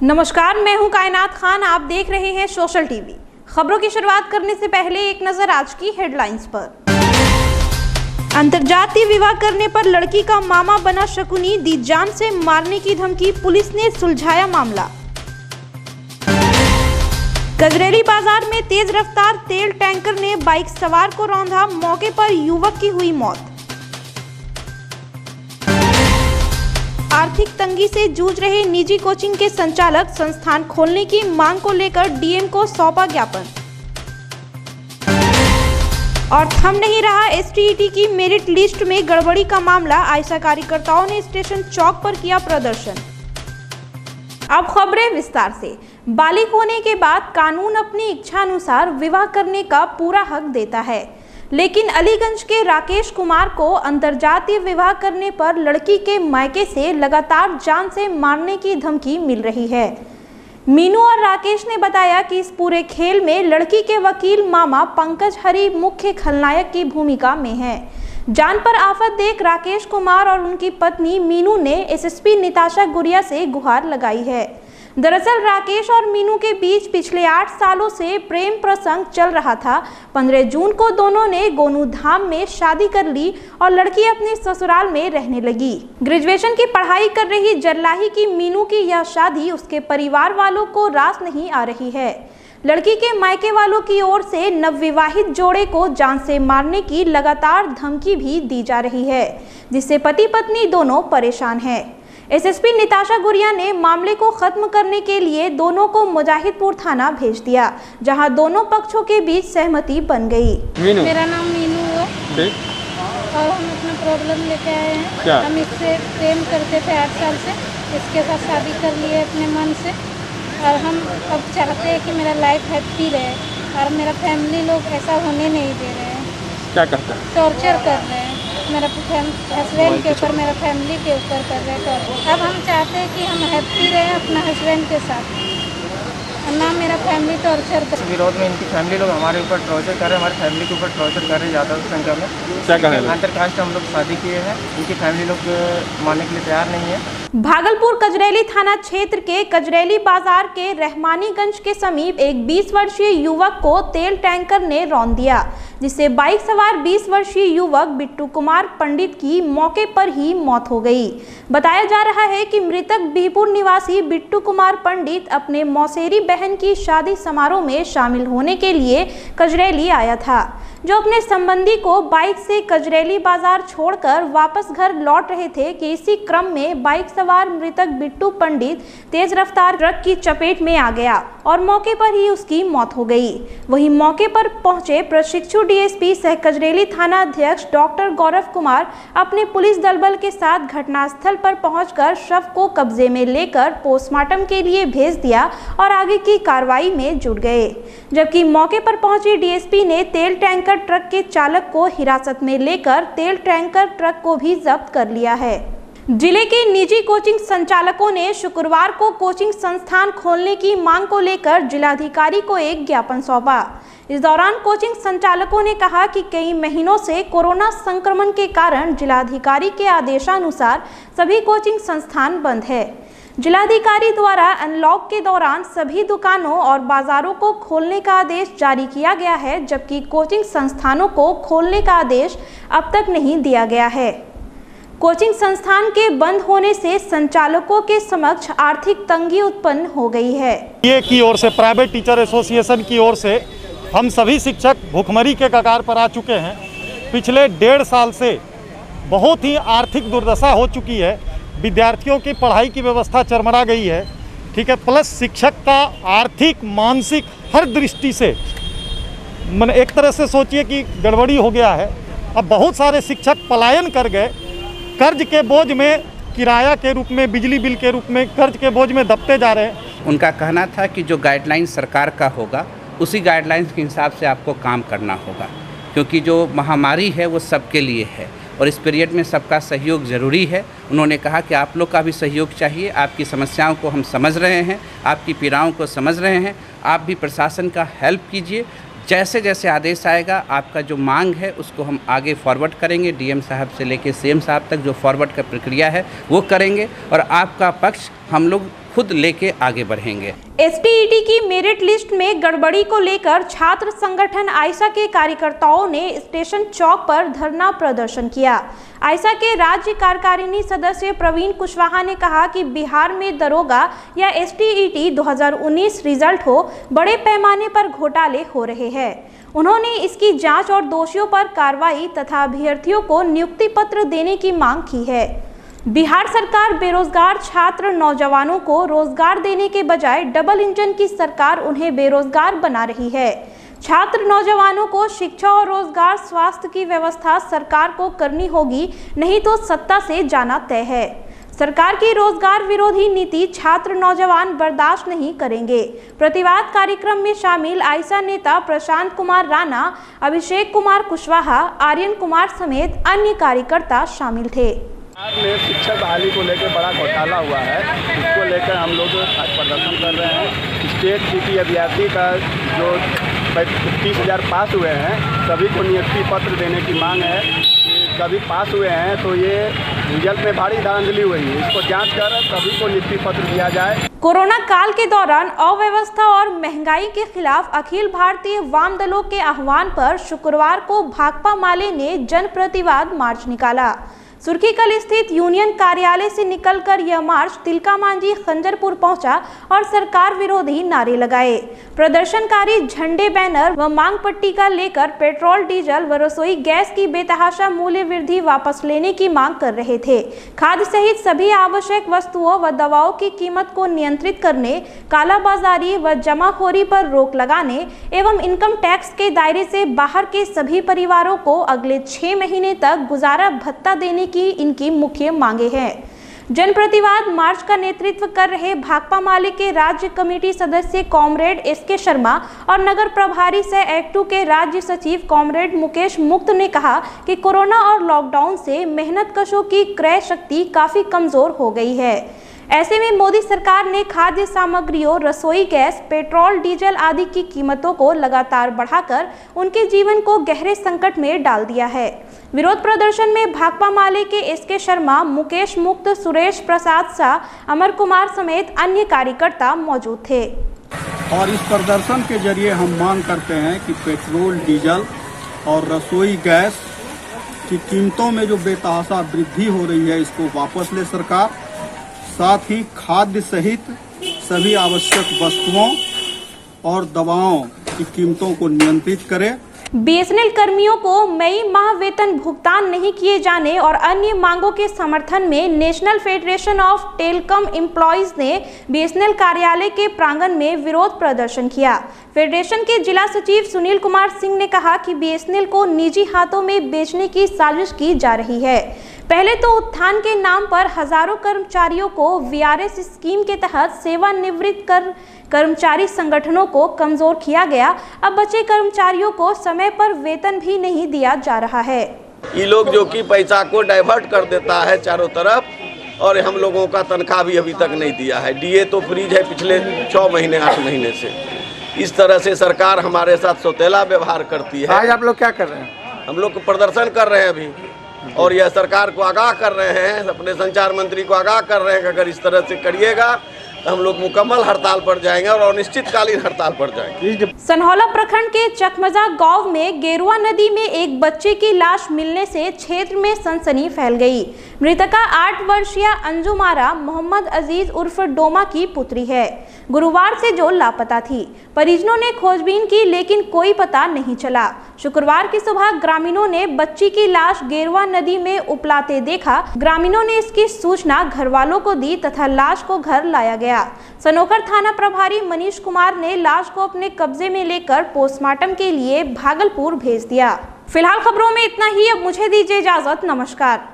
नमस्कार, मैं हूं कायनात खान। आप देख रहे हैं सोशल टीवी। खबरों की शुरुआत करने से पहले एक नजर आज की हेडलाइंस पर। अंतरजातीय विवाह करने पर लड़की का मामा बना शकुनी, दी जान से मारने की धमकी, पुलिस ने सुलझाया मामला। गजरेली बाजार में तेज रफ्तार तेल टैंकर ने बाइक सवार को रौंदा, मौके पर युवक की हुई मौत। आर्थिक तंगी से जूझ रहे निजी कोचिंग के संचालक, संस्थान खोलने की मांग को लेकर डीएम को सौंपा ज्ञापन। और थम नहीं रहा एसटीईटी की मेरिट लिस्ट में गड़बड़ी का मामला, आयशा कार्यकर्ताओं ने स्टेशन चौक पर किया प्रदर्शन। अब खबरें विस्तार से। बालिग होने के बाद कानून अपनी इच्छा अनुसार विवाह करने का पूरा हक देता है, लेकिन अलीगंज के राकेश कुमार को अंतरजातीय विवाह करने पर लड़की के मायके से लगातार जान से मारने की धमकी मिल रही है। मीनू और राकेश ने बताया कि इस पूरे खेल में लड़की के वकील मामा पंकज हरी मुख्य खलनायक की भूमिका में हैं। जान पर आफत देख राकेश कुमार और उनकी पत्नी मीनू ने एसएसपी निताशा गुड़िया से गुहार लगाई है। दरअसल राकेश और मीनू के बीच पिछले 8 सालों से प्रेम प्रसंग चल रहा था। 15 जून को दोनों ने गोनू धाम में शादी कर ली और लड़की अपने ससुराल में रहने लगी। ग्रेजुएशन की पढ़ाई कर रही जरलाही की मीनू की यह शादी उसके परिवार वालों को रास नहीं आ रही है। लड़की के मायके वालों की ओर से नवविवाहित जोड़े को जान से मारने की लगातार धमकी भी दी जा रही है, जिससे पति पत्नी दोनों परेशान हैं। एसएसपी निताशा गुड़िया ने मामले को खत्म करने के लिए दोनों को मुजाहिदपुर थाना भेज दिया, जहां दोनों पक्षों के बीच सहमति बन गई। मेरा नाम मीनू है और हम अपना प्रॉब्लम लेके आए हैं। हम इससे प्रेम करते थे 8 साल से, इसके साथ शादी कर लिए अपने मन से, और हम अब चाहते हैं कि मेरा लाइफ हैप्पी रहे, और मेरा फैमिली लोग ऐसा होने नहीं दे रहे हैं। क्या करते हैं? टॉर्चर कर रहे हैं मेरा हस्बैंड के ऊपर, मेरा फैमिली के ऊपर कर रहे हैं। अब हम चाहते हैं कि हम हैप्पी रहें अपना हस्बैंड के साथ, ना मेरा फैमिली टॉर्चर कर। विरोध में इनकी फैमिली लोग हमारे ऊपर टॉर्चर कर रहे हैं, हमारी फैमिली के ऊपर टॉर्चर कर रहे हैं ज़्यादा संख्या में। क्या कहें? अंतरकास्ट हम लोग शादी किए हैं, इनकी फैमिली लोग मानने के लिए तैयार नहीं है। भागलपुर कजरेली थाना क्षेत्र के कजरेली बाजार के रहमानीगंज के समीप एक 20 वर्षीय युवक को तेल टैंकर ने रौंद दिया, जिससे बाइक सवार 20 वर्षीय युवक बिट्टू कुमार पंडित की मौके पर ही मौत हो गई। बताया जा रहा है कि मृतक बीहपुर निवासी बिट्टू कुमार पंडित अपने मौसेरी बहन की शादी समारोह में शामिल होने के लिए कजरेली आया था, जो अपने संबंधी को बाइक से कजरेली बाजार छोड़कर वापस घर लौट रहे थे कि इसी क्रम में बाइक सवार मृतक बिट्टू पंडित तेज रफ्तार ट्रक की चपेट में आ गया और मौके पर ही उसकी मौत हो गई। वहीं मौके पर पहुंचे प्रशिक्षु डीएसपी सह कजरेली थाना अध्यक्ष डॉक्टर गौरव कुमार अपने पुलिस दलबल के साथ घटनास्थल पर पहुंचकर शव को कब्जे में लेकर पोस्टमार्टम के लिए भेज दिया और आगे की कार्रवाई में जुट गए। जबकि मौके पर पहुंचे डीएसपी ने तेल टैंकर ट्रक के चालक को हिरासत में लेकर तेल टैंकर ट्रक को भी जब्त कर लिया है। जिले के निजी कोचिंग संचालकों ने शुक्रवार को कोचिंग संस्थान खोलने की मांग को लेकर जिलाधिकारी को एक ज्ञापन सौंपा। इस दौरान कोचिंग संचालकों ने कहा कि कई महीनों से कोरोना संक्रमण के कारण जिलाधिकारी के आदेशानुसार सभी कोचिंग संस्थान बंद है। जिलाधिकारी द्वारा अनलॉक के दौरान सभी दुकानों और बाजारों को खोलने का आदेश जारी किया गया है, जबकि कोचिंग संस्थानों को खोलने का आदेश अब तक नहीं दिया गया है। कोचिंग संस्थान के बंद होने से संचालकों के समक्ष आर्थिक तंगी उत्पन्न हो गई है। ये की ओर से प्राइवेट टीचर एसोसिएशन की ओर से हम सभी शिक्षक भूखमरी के कगार पर आ चुके हैं। पिछले 1.5 साल से बहुत ही आर्थिक दुर्दशा हो चुकी है, विद्यार्थियों की पढ़ाई की व्यवस्था चरमरा गई है, ठीक है, प्लस शिक्षक का आर्थिक मानसिक हर दृष्टि से मैंने एक तरह से सोचिए कि गड़बड़ी हो गया है। अब बहुत सारे शिक्षक पलायन कर गए, कर्ज के बोझ में, किराया के रूप में, बिजली बिल के रूप में कर्ज के बोझ में दबते जा रहे हैं। उनका कहना था कि जो गाइडलाइन सरकार का होगा उसी गाइडलाइंस के हिसाब से आपको काम करना होगा, क्योंकि जो महामारी है वो सबके लिए है और इस पीरियड में सबका सहयोग ज़रूरी है। उन्होंने कहा कि आप लोग का भी सहयोग चाहिए, आपकी समस्याओं को हम समझ रहे हैं, आपकी पीड़ाओं को समझ रहे हैं, आप भी प्रशासन का हेल्प कीजिए। जैसे जैसे आदेश आएगा आपका जो मांग है उसको हम आगे फॉरवर्ड करेंगे, डीएम साहब से लेके सीएम साहब तक जो फॉरवर्ड का प्रक्रिया है वो करेंगे और आपका पक्ष हम लोग खुद लेके आगे बढ़ेंगे। एसटीईटी की मेरिट लिस्ट में गड़बड़ी को लेकर छात्र संगठन आयसा के कार्यकर्ताओं ने स्टेशन चौक पर धरना प्रदर्शन किया। आयसा के राज्य कार्यकारिणी सदस्य प्रवीण कुशवाहा ने कहा कि बिहार में दरोगा या एसटीईटी 2019 रिजल्ट हो बड़े पैमाने पर घोटाले हो रहे हैं। उन्होंने इसकी जांच और दोषियों पर कार्रवाई तथा अभ्यर्थियों को नियुक्ति पत्र देने की मांग की है। बिहार सरकार बेरोजगार छात्र नौजवानों को रोजगार देने के बजाय डबल इंजन की सरकार उन्हें बेरोजगार बना रही है। छात्र नौजवानों को शिक्षा और रोजगार स्वास्थ्य की व्यवस्था सरकार को करनी होगी, नहीं तो सत्ता से जाना तय है। सरकार की रोजगार विरोधी नीति छात्र नौजवान बर्दाश्त नहीं करेंगे। प्रतिवाद कार्यक्रम में शामिल आयसा नेता प्रशांत कुमार राणा, अभिषेक कुमार कुशवाहा, आर्यन कुमार समेत अन्य कार्यकर्ता शामिल थे। बिहार में शिक्षक बहाली को लेकर बड़ा घोटाला हुआ है, इसको लेकर हम लोग आज प्रदर्शन कर रहे हैं। स्टेट सिटी अभ्यर्थी का जो 30,000 पास हुए हैं सभी को नियुक्ति पत्र देने की मांग है। सभी पास हुए हैं तो ये रिजल्ट में भारी धांधली हुई है, इसको जांच कर सभी को नियुक्ति पत्र दिया जाए। कोरोना काल के दौरान अव्यवस्था और महंगाई के खिलाफ अखिल भारतीय वाम दलों के आह्वान पर शुक्रवार को भाकपा माले ने जन प्रतिवाद मार्च निकाला। सुर्खीकल स्थित यूनियन कार्यालय से निकलकर यह मार्च तिलका मांझी खंजरपुर पहुंचा और सरकार विरोधी नारे लगाए। प्रदर्शनकारी झंडे, बैनर व मांग पट्टिका लेकर पेट्रोल, डीजल व रसोई गैस की बेतहाशा मूल्य वृद्धि वापस लेने की मांग कर रहे थे। खाद्य सहित सभी आवश्यक वस्तुओं व दवाओं की कीमत को नियंत्रित करने, कालाबाजारी व जमाखोरी पर रोक लगाने एवं इनकम टैक्स के दायरे से बाहर के सभी परिवारों को अगले 6 महीने तक गुजारा भत्ता देने की इनकी मुख्य मांगे हैं। जन प्रतिवाद मार्च का नेतृत्व कर रहे भाकपा माले के राज्य कमेटी सदस्य कॉमरेड एसके शर्मा और नगर प्रभारी सह एक्ट 2 के राज्य सचिव कॉमरेड मुकेश मुक्त ने कहा कि कोरोना और लॉकडाउन से मेहनतकशों की क्रय शक्ति काफी कमजोर हो गई है। ऐसे में मोदी सरकार ने खाद्य सामग्रियों, रसोई गैस, पेट्रोल, डीजल आदि की कीमतों को लगातार बढ़ाकर उनके जीवन को गहरे संकट में डाल दिया है। विरोध प्रदर्शन में भाकपा माले के एसके शर्मा, मुकेश मुक्त, सुरेश प्रसाद शाह, अमर कुमार समेत अन्य कार्यकर्ता मौजूद थे। और इस प्रदर्शन के जरिए हम मांग करते हैं कि पेट्रोल, डीजल और रसोई गैस की कीमतों में जो बेतहाशा वृद्धि हो रही है इसको वापस ले सरकार। साथ ही खाद्य सहित सभी आवश्यक वस्तुओं और दवाओं की कीमतों को नियंत्रित करे। बीएसएनएल कर्मियों को मई माह वेतन भुगतान नहीं किए जाने और अन्य मांगों के समर्थन में national federation of telecom employees ने बीएसएनएल कार्यालय के प्रांगण में विरोध प्रदर्शन किया। फेडरेशन के जिला सचिव सुनील कुमार सिंह ने कहा कि बीएसएनएल को निजी हाथों में बेचने की साजिश की जा रही है। पहले तो उत्थान के नाम पर हजारों कर्मचारियों को वीआरएस स्कीम के तहत सेवानिवृत्त कर कर्मचारी संगठनों को कमजोर किया गया। अब बचे कर्मचारियों को समय पर वेतन भी नहीं दिया जा रहा है। ये लोग जो कि पैसा को डाइवर्ट कर देता है चारों तरफ और हम लोगों का तनख्वाह भी अभी तक नहीं दिया है। डीए तो फ्रीज है पिछले 6 महीने 8 महीने से। इस तरह से सरकार हमारे साथ सौतेला व्यवहार करती है। आज आप लोग क्या कर रहे हैं? हम लोग प्रदर्शन कर रहे हैं अभी और यह सरकार को आगाह कर रहे हैं, अपने संचार मंत्री को आगाह कर रहे हैं कि अगर इस तरह से करिएगा तो हम लोग मुकम्मल हड़ताल पर जाएंगे और अनिश्चितकालीन हड़ताल पर जाएंगे। सनहौला प्रखंड के चकमजा गांव में गेरुआ नदी में एक बच्चे की लाश मिलने से क्षेत्र में सनसनी फैल गई। मृतका 8 वर्षीय अंजुमारा मोहम्मद अजीज उर्फ डोमा की पुत्री है। गुरुवार से जो लापता थी। परिजनों ने खोजबीन की लेकिन कोई पता नहीं चला। शुक्रवार की सुबह ग्रामीणों ने बच्ची की लाश गेरुआ नदी में उपलाते देखा। ग्रामीणों ने इसकी सूचना घर वालों को दी तथा लाश को घर लाया गया। सनोखर थाना प्रभारी मनीष कुमार ने लाश को अपने कब्जे में लेकर पोस्टमार्टम के लिए भागलपुर भेज दिया। फिलहाल खबरों में इतना ही। अब मुझे दीजिए इजाजत। नमस्कार।